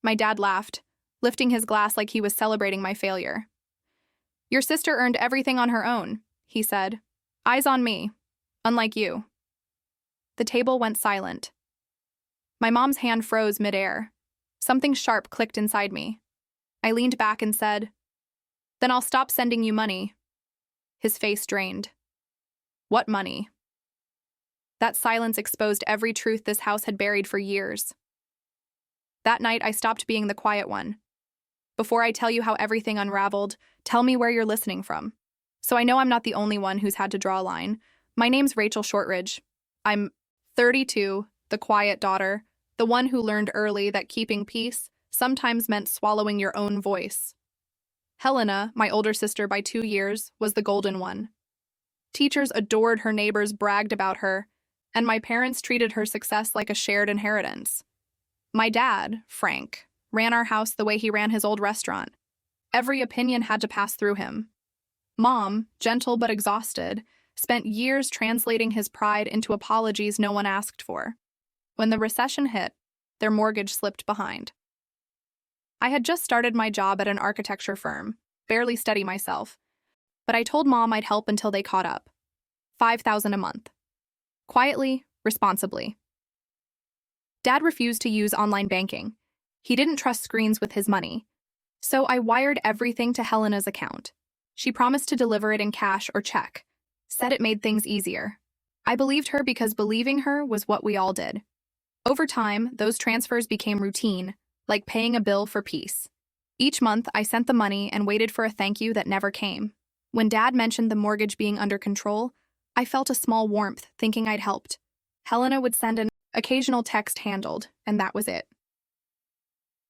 My dad laughed, lifting his glass like he was celebrating my failure. Your sister earned everything on her own, he said. Eyes on me, unlike you. The table went silent. My mom's hand froze midair. Something sharp clicked inside me. I leaned back and said, Then I'll stop sending you money. His face drained. What money? That silence exposed every truth this house had buried for years. That night, I stopped being the quiet one. Before I tell you how everything unraveled, tell me where you're listening from. So I know I'm not the only one who's had to draw a line. My name's Rachel Shortridge. I'm 32, the quiet daughter, the one who learned early that keeping peace sometimes meant swallowing your own voice. Helena, my older sister by 2 years, was the golden one. Teachers adored her, neighbors bragged about her, and my parents treated her success like a shared inheritance. My dad, Frank, ran our house the way he ran his old restaurant. Every opinion had to pass through him. Mom, gentle but exhausted, spent years translating his pride into apologies no one asked for. When the recession hit, their mortgage slipped behind. I had just started my job at an architecture firm, barely steady myself, but I told Mom I'd help until they caught up. $5,000 a month. Quietly, responsibly. Dad refused to use online banking. He didn't trust screens with his money. So I wired everything to Helena's account. She promised to deliver it in cash or check. Said it made things easier. I believed her because believing her was what we all did. Over time, those transfers became routine, like paying a bill for peace. Each month, I sent the money and waited for a thank you that never came. When Dad mentioned the mortgage being under control, I felt a small warmth, thinking I'd helped. Helena would send an occasional text handled, and that was it.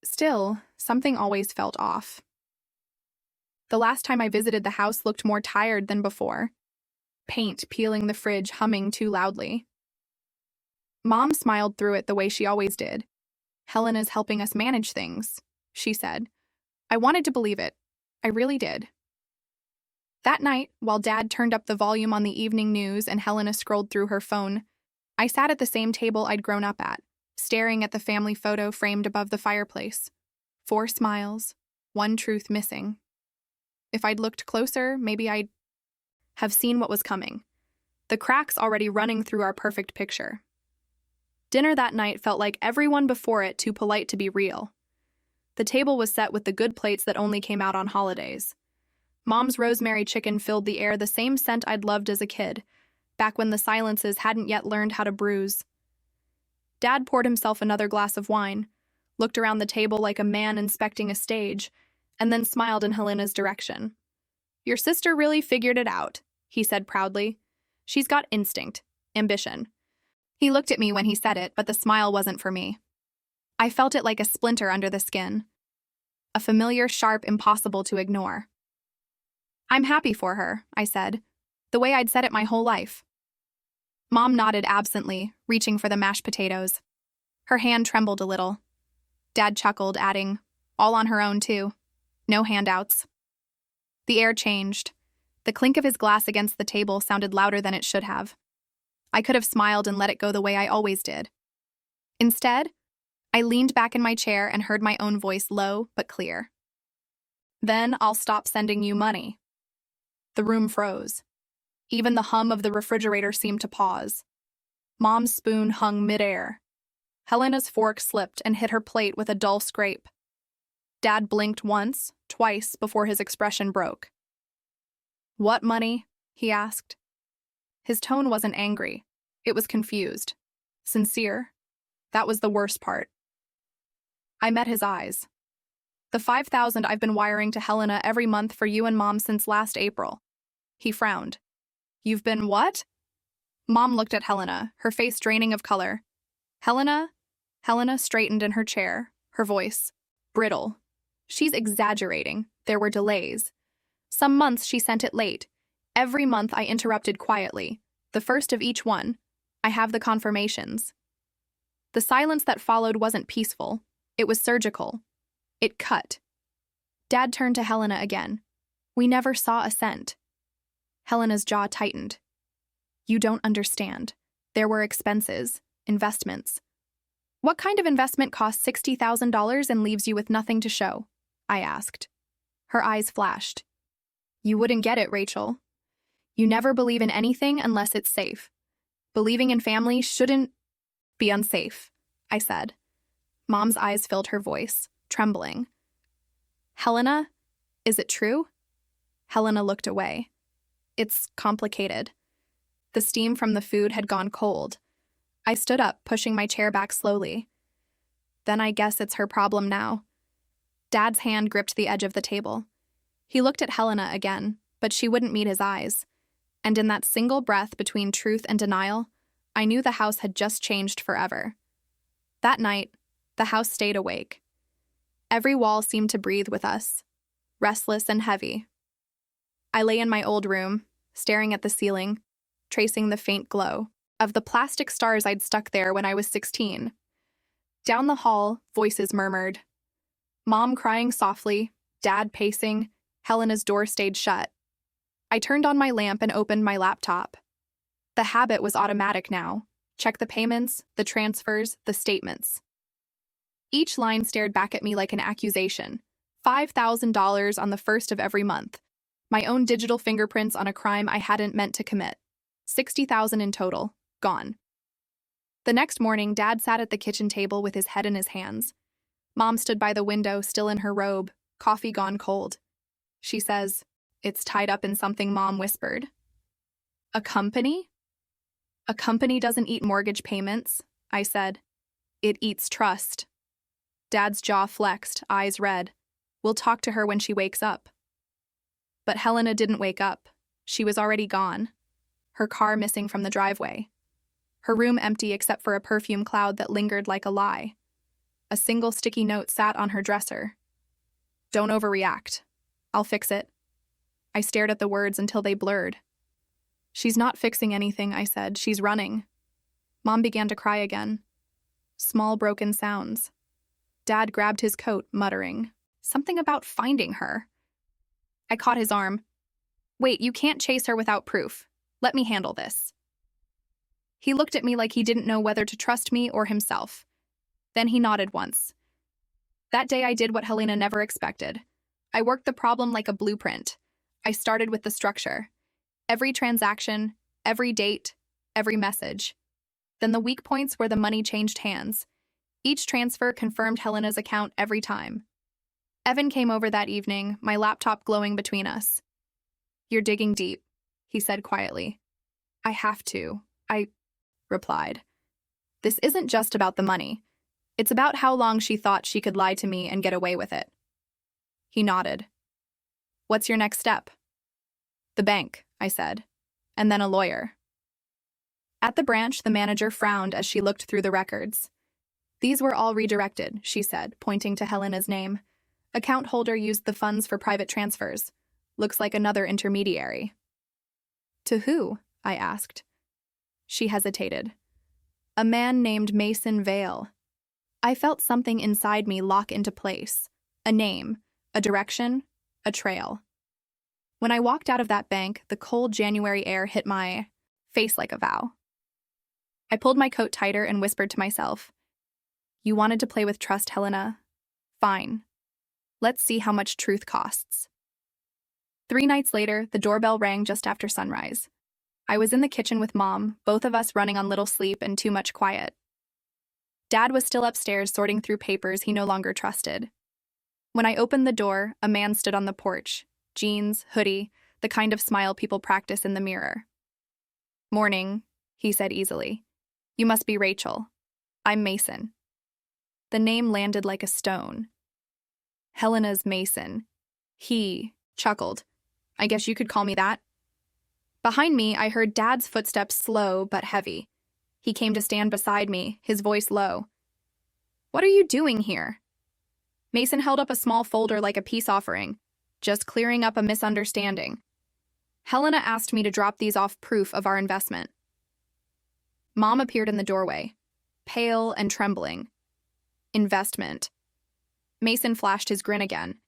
Still, something always felt off. The last time I visited the house looked more tired than before. Paint peeling the fridge, humming too loudly. Mom smiled through it the way she always did. Helena's helping us manage things, she said. I wanted to believe it. I really did. That night, while Dad turned up the volume on the evening news and Helena scrolled through her phone, I sat at the same table I'd grown up at, staring at the family photo framed above the fireplace. 4 smiles, 1 truth missing. If I'd looked closer, maybe I'd have seen what was coming. The cracks already running through our perfect picture. Dinner that night felt like everyone before it too polite to be real. The table was set with the good plates that only came out on holidays. Mom's rosemary chicken filled the air, the same scent I'd loved as a kid, back when the silences hadn't yet learned how to bruise. Dad poured himself another glass of wine, looked around the table like a man inspecting a stage, and then smiled in Helena's direction. Your sister really figured it out, he said proudly. She's got instinct, ambition. He looked at me when he said it, but the smile wasn't for me. I felt it like a splinter under the skin. A familiar, sharp, impossible to ignore. I'm happy for her, I said, the way I'd said it my whole life. Mom nodded absently, reaching for the mashed potatoes. Her hand trembled a little. Dad chuckled, adding, all on her own, too. No handouts. The air changed. The clink of his glass against the table sounded louder than it should have. I could have smiled and let it go the way I always did. Instead, I leaned back in my chair and heard my own voice low but clear. Then I'll stop sending you money. The room froze. Even the hum of the refrigerator seemed to pause. Mom's spoon hung midair. Helena's fork slipped and hit her plate with a dull scrape. Dad blinked once, twice, before his expression broke. What money? He asked. His tone wasn't angry. It was confused. Sincere. That was the worst part. I met his eyes. The $5,000 I've been wiring to Helena every month for you and Mom since last April. He frowned. You've been what? Mom looked at Helena, her face draining of color. Helena straightened in her chair, her voice brittle. She's exaggerating. There were delays. Some months she sent it late. Every month I interrupted quietly. The first of each one. I have the confirmations. The silence that followed wasn't peaceful. It was surgical. It cut. Dad turned to Helena again. We never saw a cent. Helena's jaw tightened. You don't understand. There were expenses, investments. What kind of investment costs $60,000 and leaves you with nothing to show? I asked. Her eyes flashed. You wouldn't get it, Rachel. You never believe in anything unless it's safe. Believing in family shouldn't be unsafe, I said. Mom's eyes filled her voice, trembling. Helena, is it true? Helena looked away. It's complicated. The steam from the food had gone cold. I stood up, pushing my chair back slowly. Then I guess it's her problem now. Dad's hand gripped the edge of the table. He looked at Helena again, but she wouldn't meet his eyes. And in that single breath between truth and denial, I knew the house had just changed forever. That night, the house stayed awake. Every wall seemed to breathe with us, restless and heavy. I lay in my old room, staring at the ceiling, tracing the faint glow of the plastic stars I'd stuck there when I was 16. Down the hall, voices murmured. Mom crying softly, Dad pacing, Helena's door stayed shut. I turned on my lamp and opened my laptop. The habit was automatic now. Check the payments, the transfers, the statements. Each line stared back at me like an accusation. $5,000 on the first of every month. My own digital fingerprints on a crime I hadn't meant to commit. $60,000 in total. Gone. The next morning, Dad sat at the kitchen table with his head in his hands. Mom stood by the window, still in her robe, coffee gone cold. She says, "It's tied up in something," Mom whispered. A company? A company doesn't eat mortgage payments, I said. It eats trust. Dad's jaw flexed, eyes red. We'll talk to her when she wakes up. But Helena didn't wake up. She was already gone. Her car missing from the driveway. Her room empty except for a perfume cloud that lingered like a lie. A single sticky note sat on her dresser. Don't overreact. I'll fix it. I stared at the words until they blurred. She's not fixing anything, I said. She's running. Mom began to cry again. Small broken sounds. Dad grabbed his coat, muttering, something about finding her. I caught his arm. Wait, you can't chase her without proof. Let me handle this. He looked at me like he didn't know whether to trust me or himself. Then he nodded once. That day I did what Helena never expected. I worked the problem like a blueprint. I started with the structure. Every transaction, every date, every message. Then the weak points where the money changed hands. Each transfer confirmed Helena's account every time. Evan came over that evening, my laptop glowing between us. You're digging deep, he said quietly. I have to, I replied. This isn't just about the money. It's about how long she thought she could lie to me and get away with it. He nodded. What's your next step? The bank, I said, and then a lawyer. At the branch, the manager frowned as she looked through the records. These were all redirected, she said, pointing to Helena's name. Account holder used the funds for private transfers. Looks like another intermediary. To who? I asked. She hesitated. A man named Mason Vale. I felt something inside me lock into place. A name, a direction, a trail. When I walked out of that bank, the cold January air hit my face like a vow. I pulled my coat tighter and whispered to myself, You wanted to play with trust, Helena? Fine. Let's see how much truth costs. 3 nights later, the doorbell rang just after sunrise. I was in the kitchen with Mom, both of us running on little sleep and too much quiet. Dad was still upstairs sorting through papers he no longer trusted. When I opened the door, a man stood on the porch, jeans, hoodie, the kind of smile people practice in the mirror. Morning, he said easily. You must be Rachel. I'm Mason. The name landed like a stone. Helena's Mason. He chuckled. I guess you could call me that. Behind me, I heard Dad's footsteps slow but heavy. He came to stand beside me, his voice low. What are you doing here? Mason held up a small folder like a peace offering, just clearing up a misunderstanding. Helena asked me to drop these off proof of our investment. Mom appeared in the doorway, pale and trembling. Investment. Mason flashed his grin again.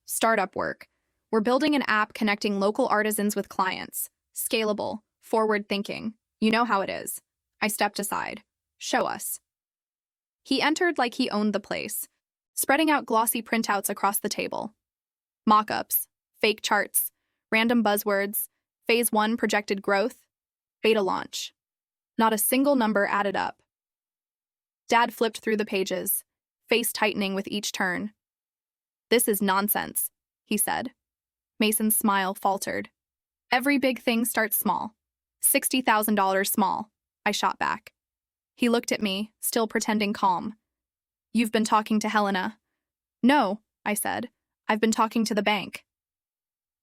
Startup work. We're building an app connecting local artisans with clients. Scalable, forward-thinking. You know how it is. I stepped aside. Show us. He entered like he owned the place, spreading out glossy printouts across the table. Mock-ups, fake charts, random buzzwords, Phase 1 projected growth, beta launch. Not a single number added up. Dad flipped through the pages, face tightening with each turn. "This is nonsense," he said. Mason's smile faltered. "Every big thing starts small. $60,000 small," I shot back. He looked at me, still pretending calm. "You've been talking to Helena." "No," I said. "I've been talking to the bank."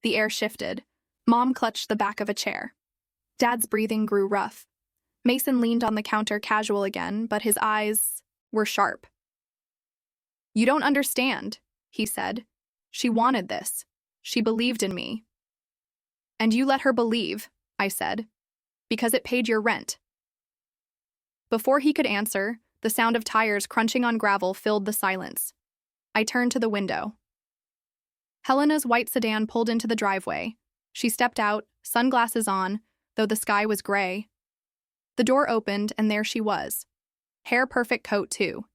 The air shifted. Mom clutched the back of a chair. Dad's breathing grew rough. Mason leaned on the counter casual again, but his eyes were sharp. "You don't understand," he said. "She wanted this. She believed in me." "And you let her believe," I said, "because it paid your rent." Before he could answer, the sound of tires crunching on gravel filled the silence. I turned to the window. Helena's white sedan pulled into the driveway. She stepped out, sunglasses on, though the sky was gray. The door opened, and there she was. Hair-perfect coat, too.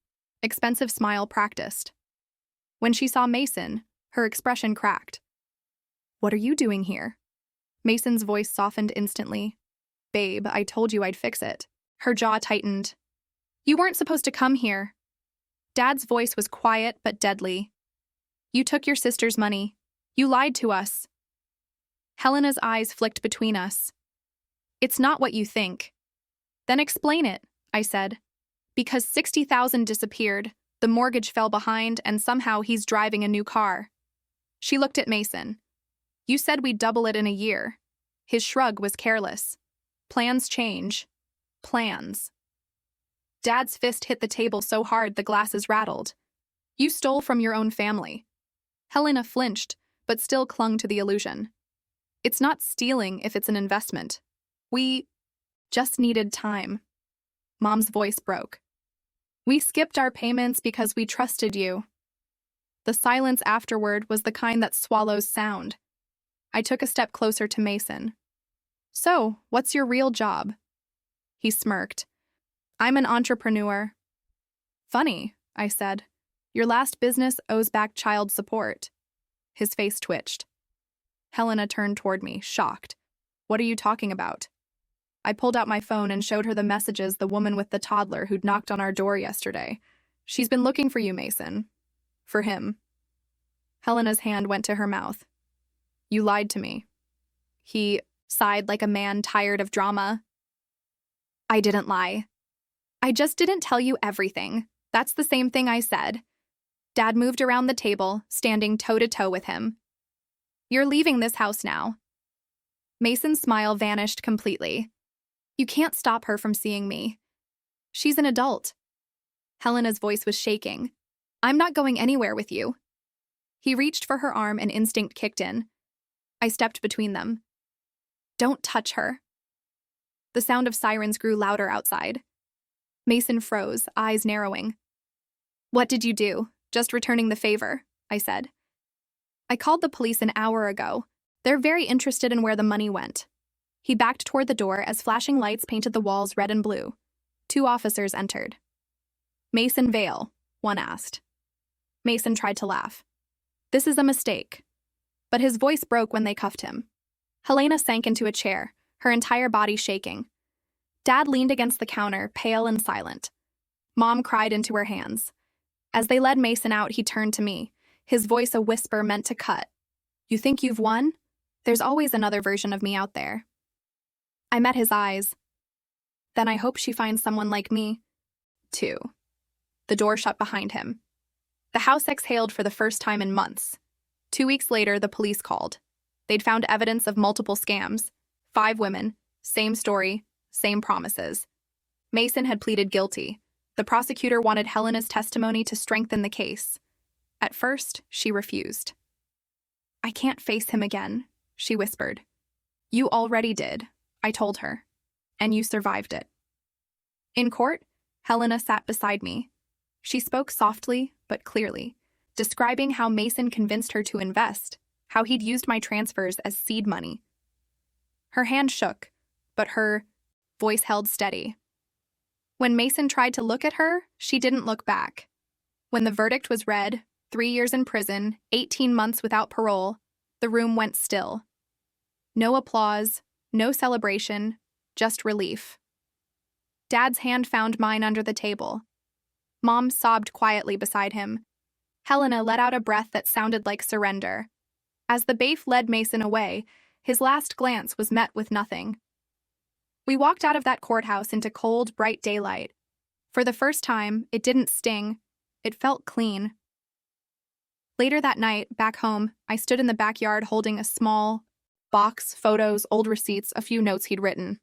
Expensive smile practiced. When she saw Mason, her expression cracked. "What are you doing here?" Mason's voice softened instantly. "Babe, I told you I'd fix it." Her jaw tightened. "You weren't supposed to come here." Dad's voice was quiet but deadly. "You took your sister's money. You lied to us." Helena's eyes flicked between us. "It's not what you think." "Then explain it," I said. "Because 60,000 disappeared, the mortgage fell behind, and somehow he's driving a new car." She looked at Mason. "You said we'd double it in a year." His shrug was careless. "Plans change. Plans." Dad's fist hit the table so hard the glasses rattled. "You stole from your own family." Helena flinched, but still clung to the illusion. "It's not stealing if it's an investment. We just needed time." Mom's voice broke. "We skipped our payments because we trusted you." The silence afterward was the kind that swallows sound. I took a step closer to Mason. "So, what's your real job?" He smirked. "I'm an entrepreneur." "Funny," I said. "Your last business owes back child support." His face twitched. Helena turned toward me, shocked. "What are you talking about?" I pulled out my phone and showed her the messages the woman with the toddler who'd knocked on our door yesterday. "She's been looking for you, Mason." "For him." Helena's hand went to her mouth. "You lied to me." He sighed like a man tired of drama. "I didn't lie. I just didn't tell you everything. That's the same thing I said." Dad moved around the table, standing toe-to-toe with him. "You're leaving this house now." Mason's smile vanished completely. "You can't stop her from seeing me. She's an adult." Helena's voice was shaking. "I'm not going anywhere with you." He reached for her arm and instinct kicked in. I stepped between them. "Don't touch her." The sound of sirens grew louder outside. Mason froze, eyes narrowing. "What did you do?" "Just returning the favor," I said. "I called the police an hour ago. They're very interested in where the money went." He backed toward the door as flashing lights painted the walls red and blue. 2 officers entered. "Mason Vale?" one asked. Mason tried to laugh. "This is a mistake." But his voice broke when they cuffed him. Helena sank into a chair, her entire body shaking. Dad leaned against the counter, pale and silent. Mom cried into her hands. As they led Mason out, he turned to me, his voice a whisper meant to cut. "You think you've won? There's always another version of me out there." I met his eyes. "Then I hope she finds someone like me, too." The door shut behind him. The house exhaled for the first time in months. 2 weeks later, the police called. They'd found evidence of multiple scams. 5 women, same story, same promises. Mason had pleaded guilty. The prosecutor wanted Helena's testimony to strengthen the case. At first, she refused. "I can't face him again," she whispered. "You already did," I told her. "And you survived it." In court, Helena sat beside me. She spoke softly but clearly, describing how Mason convinced her to invest, how he'd used my transfers as seed money. Her hand shook, but her voice held steady. When Mason tried to look at her, she didn't look back. When the verdict was read, 3 years in prison, 18 months without parole, the room went still. No applause, no celebration, just relief. Dad's hand found mine under the table. Mom sobbed quietly beside him. Helena let out a breath that sounded like surrender. As the bailiff led Mason away, his last glance was met with nothing. We walked out of that courthouse into cold, bright daylight. For the first time, it didn't sting. It felt clean. Later that night, back home, I stood in the backyard holding a small box, photos, old receipts, a few notes he'd written.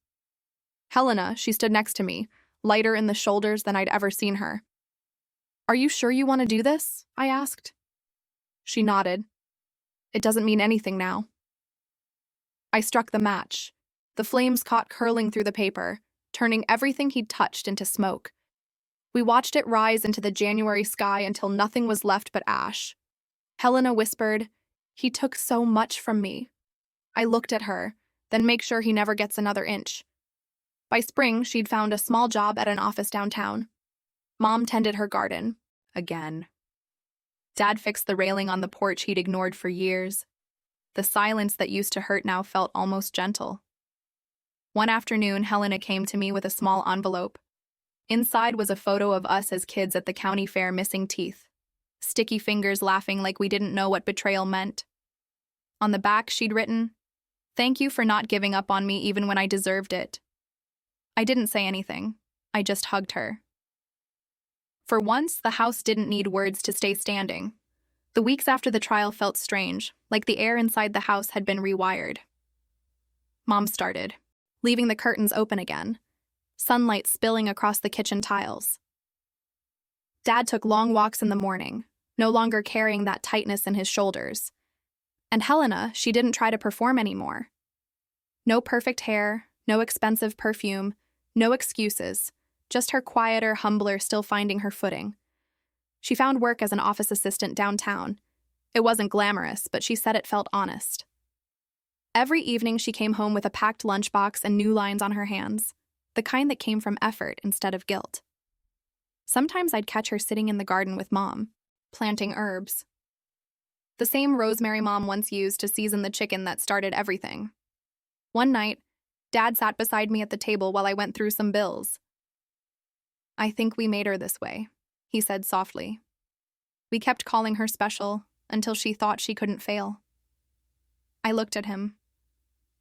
Helena, she stood next to me, lighter in the shoulders than I'd ever seen her. "Are you sure you want to do this?" I asked. She nodded. "It doesn't mean anything now." I struck the match. The flames caught curling through the paper, turning everything he'd touched into smoke. We watched it rise into the January sky until nothing was left but ash. Helena whispered, "He took so much from me." I looked at her, then make sure he never gets another inch. By spring, she'd found a small job at an office downtown. Mom tended her garden. Again. Dad fixed the railing on the porch he'd ignored for years. The silence that used to hurt now felt almost gentle. One afternoon, Helena came to me with a small envelope. Inside was a photo of us as kids at the county fair missing teeth. Sticky fingers laughing like we didn't know what betrayal meant. On the back, she'd written, "Thank you for not giving up on me even when I deserved it." I didn't say anything. I just hugged her. For once, the house didn't need words to stay standing. The weeks after the trial felt strange, like the air inside the house had been rewired. Mom started, leaving the curtains open again, sunlight spilling across the kitchen tiles. Dad took long walks in the morning, no longer carrying that tightness in his shoulders. And Helena, she didn't try to perform anymore. No perfect hair, no expensive perfume, no excuses, just her quieter, humbler, still finding her footing. She found work as an office assistant downtown. It wasn't glamorous, but she said it felt honest. Every evening she came home with a packed lunchbox and new lines on her hands, the kind that came from effort instead of guilt. Sometimes I'd catch her sitting in the garden with Mom, planting herbs. The same rosemary Mom once used to season the chicken that started everything. One night, Dad sat beside me at the table while I went through some bills. "I think we made her this way," he said softly. "We kept calling her special until she thought she couldn't fail." I looked at him.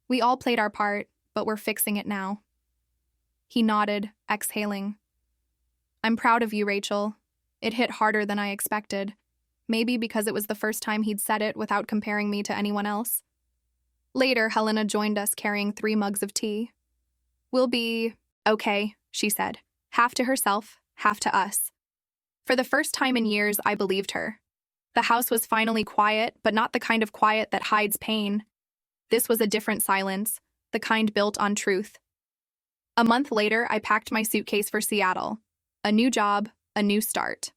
"We all played our part, but we're fixing it now." He nodded, exhaling. "I'm proud of you, Rachel. It hit harder than I expected. Maybe because it was the first time he'd said it without comparing me to anyone else." Later, Helena joined us carrying 3 mugs of tea. "We'll be okay," she said, half to herself, half to us. For the first time in years, I believed her. The house was finally quiet, but not the kind of quiet that hides pain. This was a different silence, the kind built on truth. A month later, I packed my suitcase for Seattle. A new job, a new start.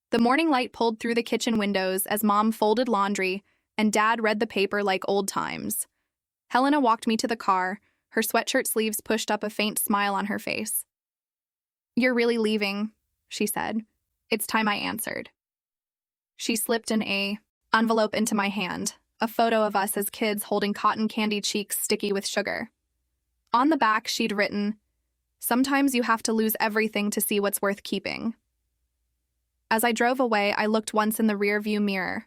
The morning light pulled through the kitchen windows as Mom folded laundry, and Dad read the paper like old times. Helena walked me to the car, her sweatshirt sleeves pushed up, a faint smile on her face. "You're really leaving," she said. "It's time I answered." She slipped an envelope into my hand, a photo of us as kids holding cotton candy cheeks sticky with sugar. On the back, she'd written, "Sometimes you have to lose everything to see what's worth keeping." As I drove away, I looked once in the rearview mirror.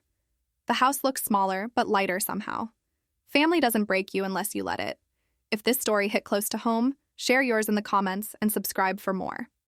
The house looked smaller, but lighter somehow. Family doesn't break you unless you let it. If this story hit close to home, share yours in the comments and subscribe for more.